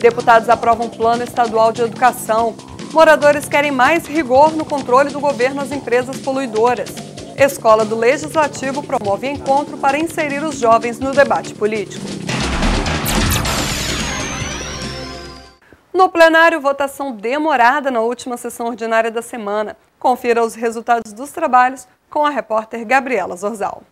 Deputados aprovam Plano Estadual de Educação. Moradores querem mais rigor no controle do governo às empresas poluidoras. Escola do Legislativo promove encontro para inserir os jovens no debate político. No plenário, votação demorada na última sessão ordinária da semana. Confira os resultados dos trabalhos com a repórter Gabriela Zorzal.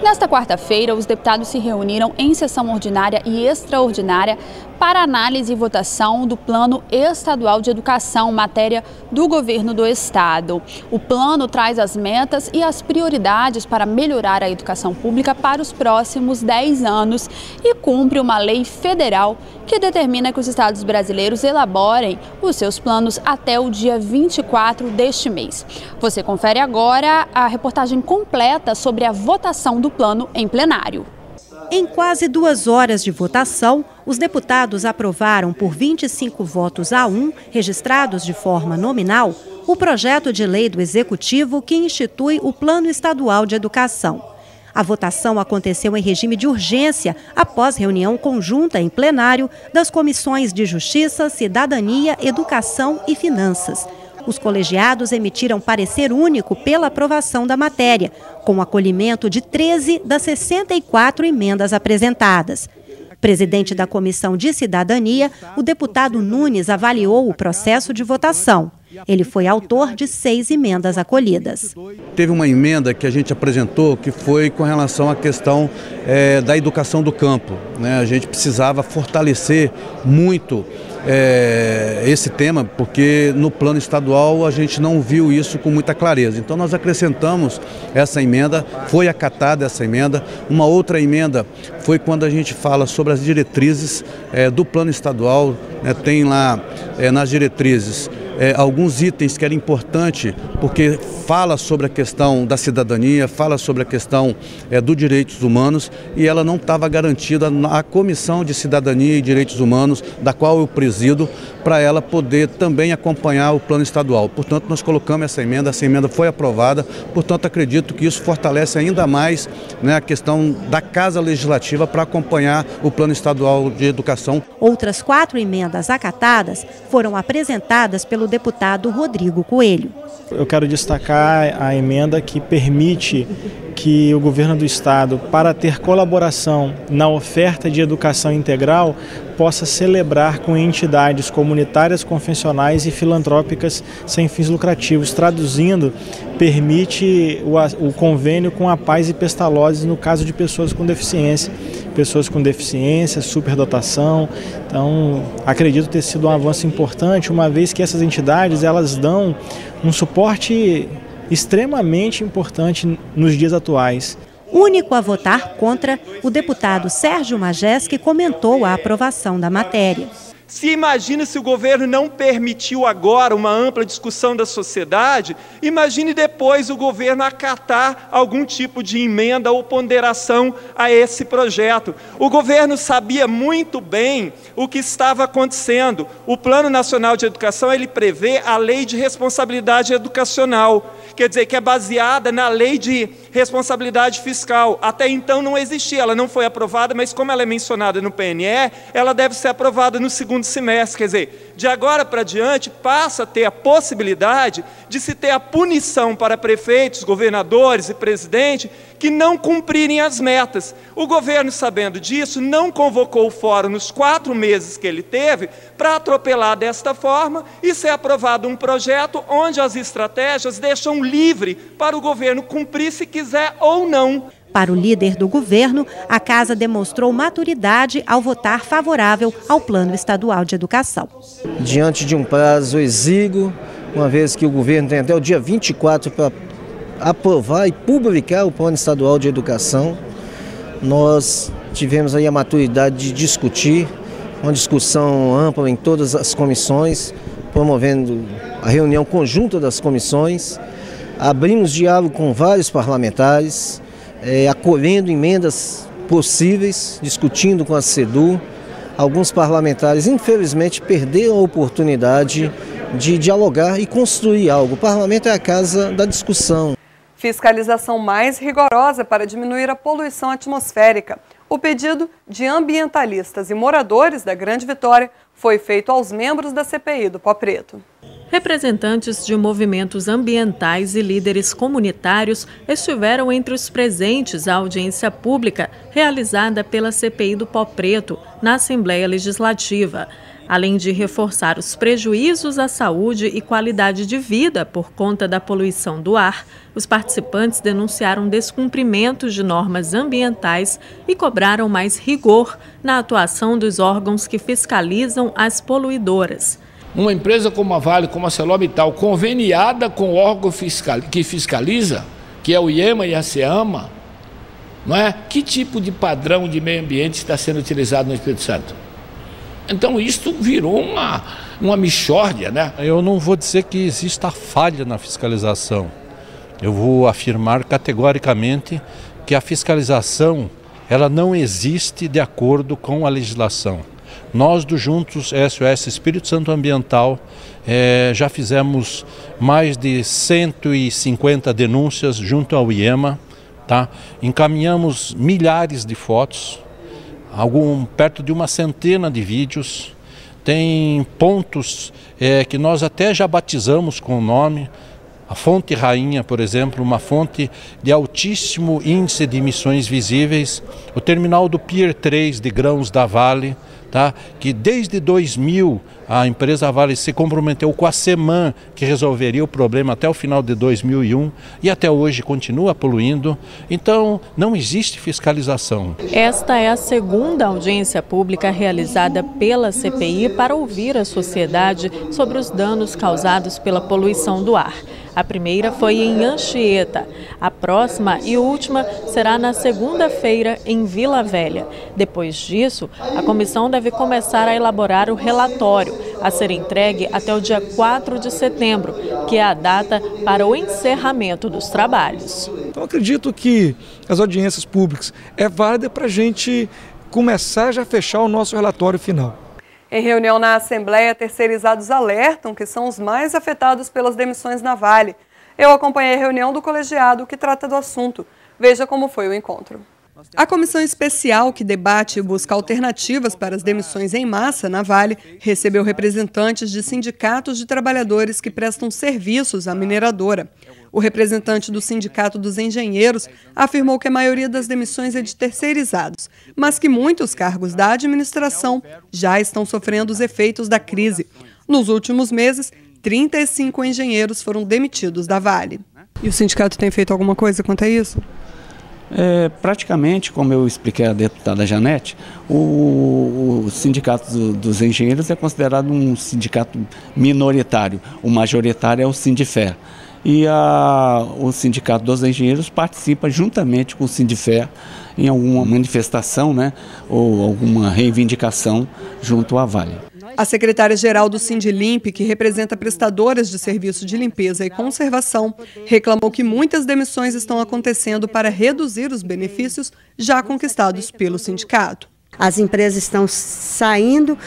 Nesta quarta-feira, os deputados se reuniram em sessão ordinária e extraordinária para análise e votação do Plano Estadual de Educação, matéria do governo do estado. O plano traz as metas e as prioridades para melhorar a educação pública para os próximos 10 anos e cumpre uma lei federal que determina que os estados brasileiros elaborem os seus planos até o dia 24 deste mês. Você confere agora a reportagem completa sobre a votação do plano em plenário. Em quase 2 horas de votação, os deputados aprovaram por 25 votos a 1, registrados de forma nominal, o projeto de lei do Executivo que institui o Plano Estadual de Educação. A votação aconteceu em regime de urgência, após reunião conjunta em plenário das comissões de Justiça, Cidadania, Educação e Finanças. Os colegiados emitiram parecer único pela aprovação da matéria, com acolhimento de 13 das 64 emendas apresentadas. Presidente da Comissão de Cidadania, o deputado Nunes avaliou o processo de votação. Ele foi autor de 6 emendas acolhidas. Teve uma emenda que a gente apresentou que foi com relação à questão da educação do campo, né? A gente precisava fortalecer muito esse tema, porque no plano estadual a gente não viu isso com muita clareza. Então nós acrescentamos essa emenda, foi acatada essa emenda. Uma outra emenda foi quando a gente fala sobre as diretrizes do plano estadual, né? Tem lá nas diretrizes alguns itens que era importante, porque fala sobre a questão da cidadania, fala sobre a questão dos direitos humanos, e ela não estava garantida na Comissão de Cidadania e Direitos Humanos, da qual eu presido, para ela poder também acompanhar o plano estadual. Portanto, nós colocamos essa emenda foi aprovada, portanto, acredito que isso fortalece ainda mais, né, a questão da Casa Legislativa para acompanhar o Plano Estadual de Educação. Outras 4 emendas acatadas foram apresentadas pelo deputado Rodrigo Coelho. Eu quero destacar a emenda que permite que o governo do estado, para ter colaboração na oferta de educação integral, possa celebrar com entidades comunitárias, confessionais e filantrópicas sem fins lucrativos. Traduzindo, permite o convênio com a Paz e Pestalozzi no caso de pessoas com deficiência, superdotação. Então, acredito ter sido um avanço importante, uma vez que essas entidades elas dão um suporte extremamente importante nos dias atuais. Único a votar contra, o deputado Sérgio Majeski comentou a aprovação da matéria. Se imagina se o governo não permitiu agora uma ampla discussão da sociedade, imagine depois o governo acatar algum tipo de emenda ou ponderação a esse projeto. O governo sabia muito bem o que estava acontecendo. O Plano Nacional de Educação, ele prevê a Lei de Responsabilidade Educacional, quer dizer, que é baseada na Lei de Responsabilidade Fiscal. Até então não existia, ela não foi aprovada, mas como ela é mencionada no PNE, ela deve ser aprovada no segundo semestre, quer dizer, de agora para diante passa a ter a possibilidade de se ter a punição para prefeitos, governadores e presidente que não cumprirem as metas. O governo, sabendo disso, não convocou o fórum nos 4 meses que ele teve para atropelar desta forma e ser aprovado um projeto onde as estratégias deixam livre para o governo cumprir se quiser ou não. Para o líder do governo, a Casa demonstrou maturidade ao votar favorável ao Plano Estadual de Educação. Diante de um prazo exíguo, uma vez que o governo tem até o dia 24 para aprovar e publicar o Plano Estadual de Educação, nós tivemos aí a maturidade de discutir, uma discussão ampla em todas as comissões, promovendo a reunião conjunta das comissões, abrimos diálogo com vários parlamentares, acolhendo emendas possíveis, discutindo com a SEDU. Alguns parlamentares, infelizmente, perderam a oportunidade de dialogar e construir algo. O parlamento é a casa da discussão. Fiscalização mais rigorosa para diminuir a poluição atmosférica. O pedido de ambientalistas e moradores da Grande Vitória foi feito aos membros da CPI do Pó Preto. Representantes de movimentos ambientais e líderes comunitários estiveram entre os presentes à audiência pública realizada pela CPI do Pó Preto na Assembleia Legislativa. Além de reforçar os prejuízos à saúde e qualidade de vida por conta da poluição do ar, os participantes denunciaram descumprimentos de normas ambientais e cobraram mais rigor na atuação dos órgãos que fiscalizam as poluidoras. Uma empresa como a Vale, como a ArcelorMittal, conveniada com o órgão que fiscaliza, que é o IEMA e a SEAMA, não é? Que tipo de padrão de meio ambiente está sendo utilizado no Espírito Santo? Então isso virou uma mixórdia, né? Eu não vou dizer que exista falha na fiscalização. Eu vou afirmar categoricamente que a fiscalização ela não existe de acordo com a legislação. Nós do Juntos SOS Espírito Santo Ambiental já fizemos mais de 150 denúncias junto ao IEMA, tá? Encaminhamos milhares de fotos, perto de uma centena de vídeos. Tem pontos que nós até já batizamos com o nome. A fonte Rainha, por exemplo, uma fonte de altíssimo índice de emissões visíveis. O terminal do Pier 3 de grãos da Vale, tá? Que desde 2000 a empresa Vale se comprometeu com a SEMAN que resolveria o problema até o final de 2001 e até hoje continua poluindo. Então não existe fiscalização. Esta é a segunda audiência pública realizada pela CPI para ouvir a sociedade sobre os danos causados pela poluição do ar. A primeira foi em Anchieta. A próxima e última será na segunda-feira em Vila Velha. Depois disso, a comissão deve começar a elaborar o relatório, a ser entregue até o dia 4 de setembro, que é a data para o encerramento dos trabalhos. Então, acredito que as audiências públicas é válida para a gente começar já a fechar o nosso relatório final. Em reunião na Assembleia, terceirizados alertam que são os mais afetados pelas demissões na Vale. Eu acompanhei a reunião do colegiado que trata do assunto. Veja como foi o encontro. A comissão especial que debate e busca alternativas para as demissões em massa na Vale recebeu representantes de sindicatos de trabalhadores que prestam serviços à mineradora. O representante do Sindicato dos Engenheiros afirmou que a maioria das demissões é de terceirizados, mas que muitos cargos da administração já estão sofrendo os efeitos da crise. Nos últimos meses, 35 engenheiros foram demitidos da Vale. E o sindicato tem feito alguma coisa quanto a isso? Praticamente, como eu expliquei à deputada Janete, o sindicato dos engenheiros é considerado um sindicato minoritário. O majoritário é o Sindifé. E o Sindicato dos Engenheiros participa juntamente com o Sindifé em alguma manifestação, né, ou alguma reivindicação junto à Vale. A secretária-geral do Sindilimp, que representa prestadoras de serviço de limpeza e conservação, reclamou que muitas demissões estão acontecendo para reduzir os benefícios já conquistados pelo sindicato. As empresas estão saindo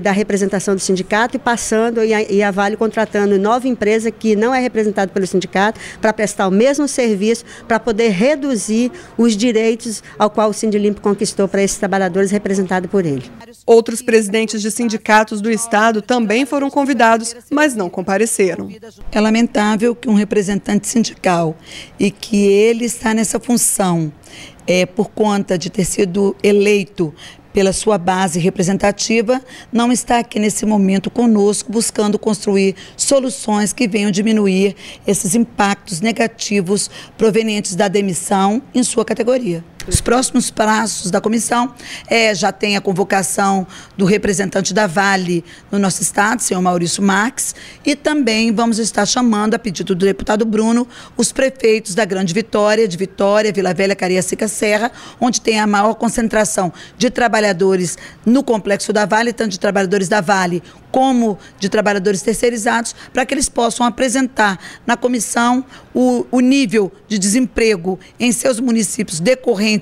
da representação do sindicato e passando, e a Vale contratando nova empresa que não é representada pelo sindicato para prestar o mesmo serviço, para poder reduzir os direitos ao qual o Sindilimp conquistou para esses trabalhadores representados por ele. Outros presidentes de sindicatos do estado também foram convidados, mas não compareceram. É lamentável que um representante sindical e que ele está nessa função por conta de ter sido eleito pela sua base representativa, não está aqui nesse momento conosco buscando construir soluções que venham diminuir esses impactos negativos provenientes da demissão em sua categoria. Os próximos passos da comissão já tem a convocação do representante da Vale no nosso estado, senhor Maurício Marques, e também vamos estar chamando, a pedido do deputado Bruno, os prefeitos da Grande Vitória, de Vitória, Vila Velha, Cariacica, Serra, onde tem a maior concentração de trabalhadores no complexo da Vale, tanto de trabalhadores da Vale como de trabalhadores terceirizados, para que eles possam apresentar na comissão o nível de desemprego em seus municípios decorrente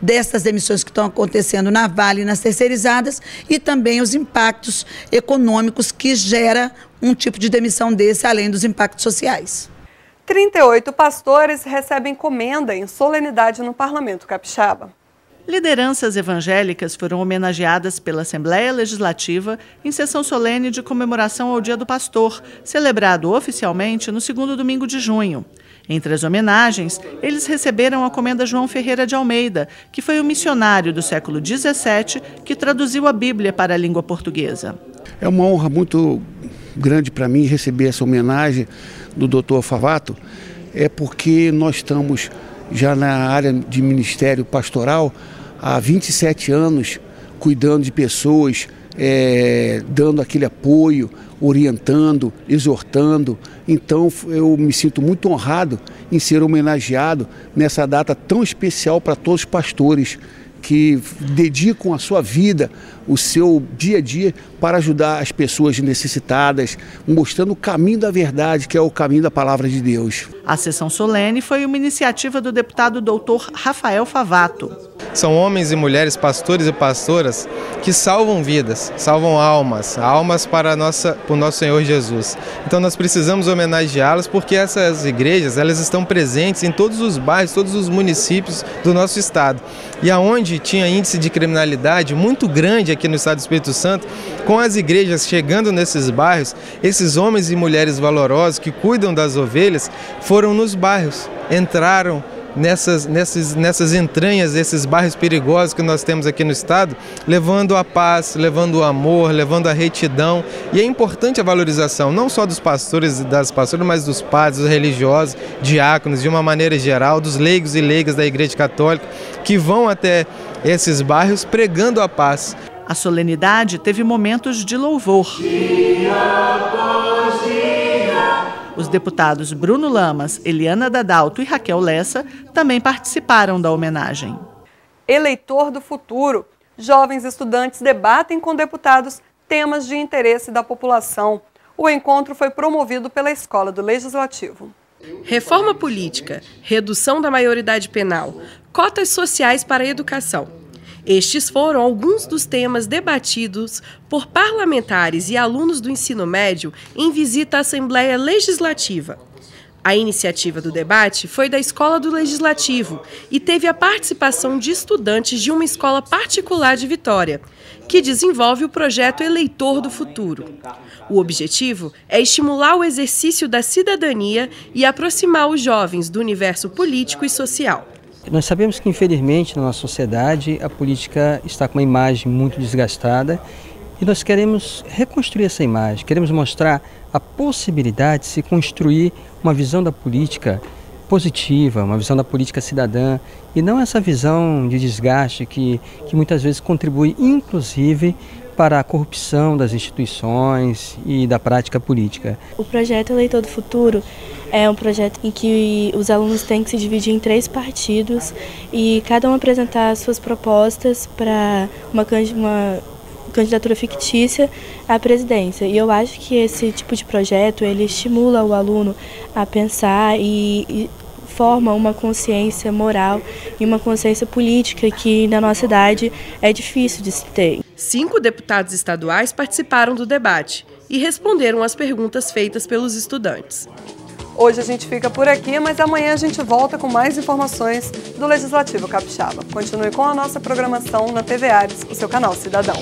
dessas demissões que estão acontecendo na Vale e nas terceirizadas, e também os impactos econômicos que gera um tipo de demissão desse, além dos impactos sociais. 38 pastores recebem comenda em solenidade no Parlamento Capixaba. Lideranças evangélicas foram homenageadas pela Assembleia Legislativa em sessão solene de comemoração ao Dia do Pastor, celebrado oficialmente no segundo domingo de junho. Entre as homenagens, eles receberam a Comenda João Ferreira de Almeida, que foi um missionário do século XVII que traduziu a Bíblia para a língua portuguesa. É uma honra muito grande para mim receber essa homenagem do Dr. Favato, porque nós estamos já na área de ministério pastoral há 27 anos, cuidando de pessoas, dando aquele apoio, orientando, exortando. Então eu me sinto muito honrado em ser homenageado nessa data tão especial para todos os pastores que dedicam a sua vida, o seu dia a dia para ajudar as pessoas necessitadas, mostrando o caminho da verdade, que é o caminho da palavra de Deus. A sessão solene foi uma iniciativa do deputado Dr. Rafael Favato. São homens e mulheres, pastores e pastoras, que salvam vidas, salvam almas para o nosso Senhor Jesus. Então nós precisamos homenageá-los porque essas igrejas, elas estão presentes em todos os bairros, todos os municípios do nosso estado. E aonde tinha índice de criminalidade muito grande aqui no estado do Espírito Santo, com as igrejas chegando nesses bairros, esses homens e mulheres valorosos que cuidam das ovelhas foram nos bairros, entraram nessas entranhas desses bairros perigosos que nós temos aqui no estado, levando a paz, levando o amor, levando a retidão. E é importante a valorização, não só dos pastores e das pastoras, mas dos padres, dos religiosos, diáconos, de uma maneira geral, dos leigos e leigas da Igreja Católica, que vão até esses bairros pregando a paz. A solenidade teve momentos de louvor. Os deputados Bruno Lamas, Eliana Dadalto e Raquel Lessa também participaram da homenagem. Eleitor do futuro. Jovens estudantes debatem com deputados temas de interesse da população. O encontro foi promovido pela Escola do Legislativo. Reforma política, redução da maioridade penal, cotas sociais para a educação. Estes foram alguns dos temas debatidos por parlamentares e alunos do ensino médio em visita à Assembleia Legislativa. A iniciativa do debate foi da Escola do Legislativo e teve a participação de estudantes de uma escola particular de Vitória, que desenvolve o projeto Eleitor do Futuro. O objetivo é estimular o exercício da cidadania e aproximar os jovens do universo político e social. Nós sabemos que, infelizmente, na nossa sociedade, a política está com uma imagem muito desgastada e nós queremos reconstruir essa imagem, queremos mostrar a possibilidade de se construir uma visão da política positiva, uma visão da política cidadã e não essa visão de desgaste que muitas vezes contribui, inclusive, para a corrupção das instituições e da prática política. O projeto Eleitor do Futuro é um projeto em que os alunos têm que se dividir em 3 partidos e cada um apresentar suas propostas para uma candidatura fictícia à presidência. E eu acho que esse tipo de projeto ele estimula o aluno a pensar e forma uma consciência moral e uma consciência política que na nossa idade é difícil de se ter. 5 deputados estaduais participaram do debate e responderam às perguntas feitas pelos estudantes. Hoje a gente fica por aqui, mas amanhã a gente volta com mais informações do Legislativo Capixaba. Continue com a nossa programação na TV Ares, o seu canal Cidadão.